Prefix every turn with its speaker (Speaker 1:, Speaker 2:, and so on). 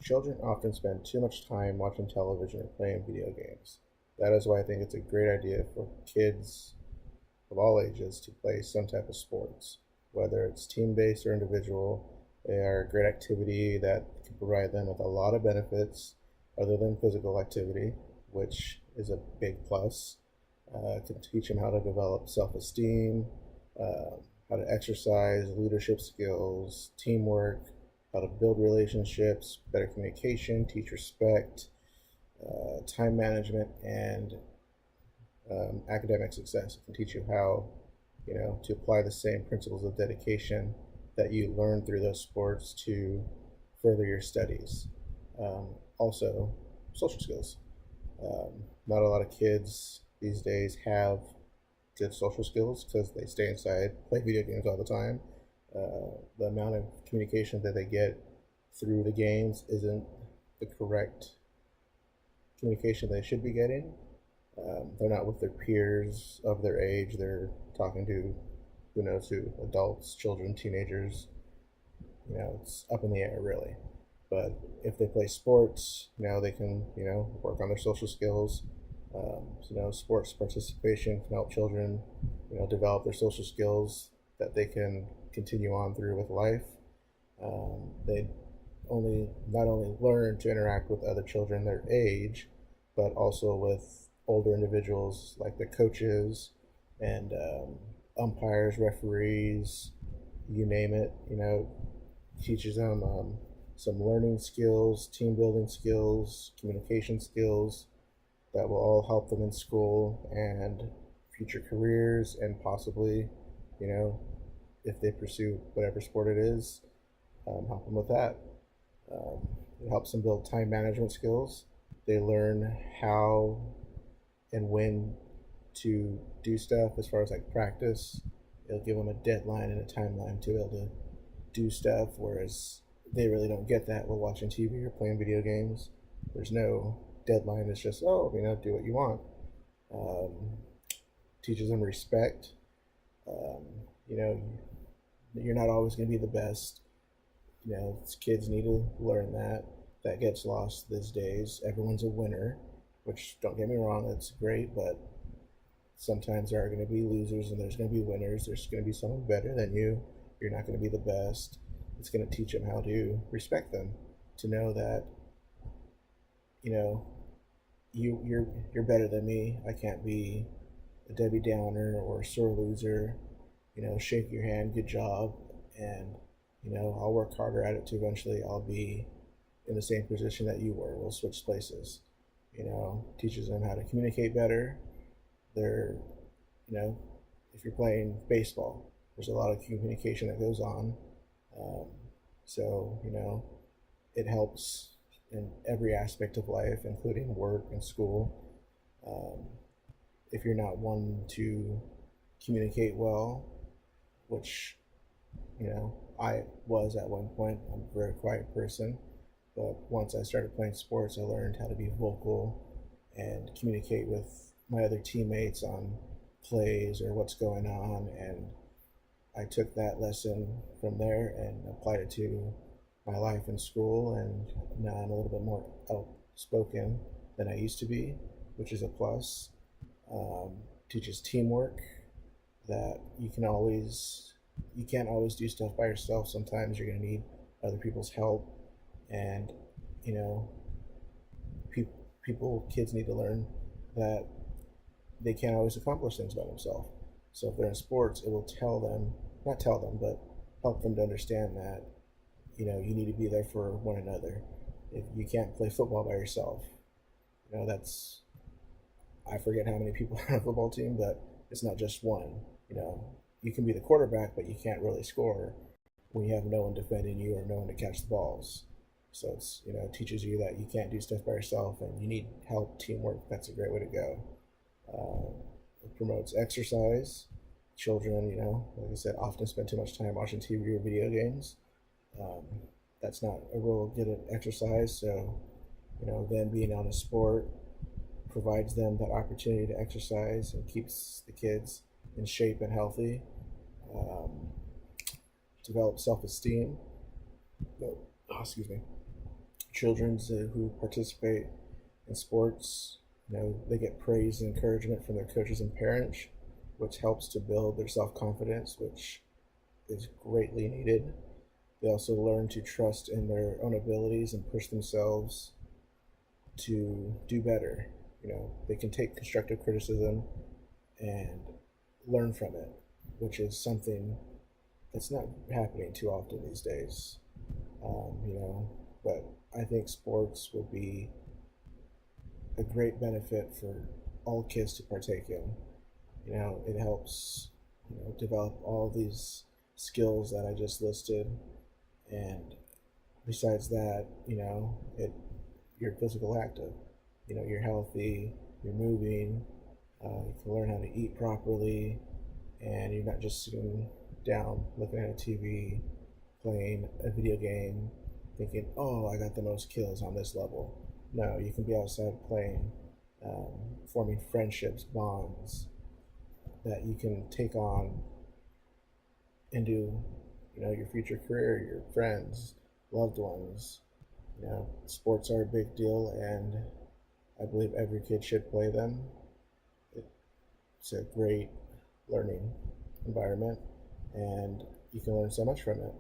Speaker 1: Children often spend too much time watching television or playing video games. That is why I think it's a great idea for kids of all ages to play some type of sports. Whether it's team based or individual, they are a great activity that can provide them with a lot of benefits other than physical activity, which is a big plus. It can teach them how to develop self esteem, how to exercise, leadership skills, teamwork, how to build relationships, better communication, teach respect, time management, and academic success. It can teach you how, to apply the same principles of dedication that you learn through those sports to further your studies. Also, social skills. Not a lot of kids these days have good social skills because they stay inside, play video games all the time. The amount of communication that they get through the games isn't the correct communication they should be getting. They're not with their peers of their age. They're talking to, who knows who, adults, children, teenagers. It's up in the air really. But if they play sports, they can, work on their social skills. Sports participation can help children, develop their social skills that they can continue on through with life. They not only learn to interact with other children their age, but also with older individuals like the coaches and umpires, referees, you name it. Teaches them some learning skills, team building skills, communication skills that will all help them in school and future careers, and possibly, if they pursue whatever sport it is, help them with that. It helps them build time management skills. They learn how and when to do stuff as far as like practice. It'll give them a deadline and a timeline to be able to do stuff, whereas they really don't get that while watching TV or playing video games. There's no deadline. It's just, do what you want. Teaches them respect. You know, you're not always going to be the best. Kids need to learn that. That gets lost these days. Everyone's a winner, which, don't get me wrong, that's great, but sometimes there are going to be losers and there's going to be winners. There's going to be someone better than you. You're not going to be the best. It's going to teach them how to respect them, to know that, you're better than me. I can't be a Debbie Downer or a sore loser. Shake your hand, good job, and I'll work harder at it to eventually I'll be in the same position that you were. We'll switch places. Teaches them how to communicate better. They're, if you're playing baseball, there's a lot of communication that goes on. So, it helps in every aspect of life, including work and school. If you're not one to communicate well, which, I was at one point, I'm a very quiet person, but once I started playing sports, I learned how to be vocal and communicate with my other teammates on plays or what's going on, and I took that lesson from there and applied it to my life in school, and now I'm a little bit more outspoken than I used to be, which is a plus. Teaches teamwork, that you can't always do stuff by yourself. Sometimes you're going to need other people's help, and kids need to learn that they can't always accomplish things by themselves. So if they're in sports, it will not tell them, but help them to understand that, you need to be there for one another. If you can't play football by yourself, I forget how many people are on a football team, but it's not just one. You can be the quarterback, but you can't really score when you have no one defending you or no one to catch the balls. So it's, it teaches you that you can't do stuff by yourself and you need help, teamwork. That's a great way to go. It promotes exercise. Children, like I said, often spend too much time watching TV or video games. That's not a real good exercise. So, them being on a sport provides them that opportunity to exercise and keeps the kids in shape and healthy. Develop self-esteem. Excuse me. children who participate in sports, they get praise and encouragement from their coaches and parents, which helps to build their self-confidence, which is greatly needed. They also learn to trust in their own abilities and push themselves to do better. They can take constructive criticism and learn from it, which is something that's not happening too often these days. But I think sports would be a great benefit for all kids to partake in. It helps develop all these skills that I just listed, and besides that, you're physical active. You're healthy, you're moving, you can learn how to eat properly, and you're not just sitting down looking at a TV, playing a video game, thinking, "Oh, I got the most kills on this level." No, you can be outside playing, forming friendships, bonds that you can take on into, your future career, your friends, loved ones. Sports are a big deal, and I believe every kid should play them. It's a great learning environment, and you can learn so much from it.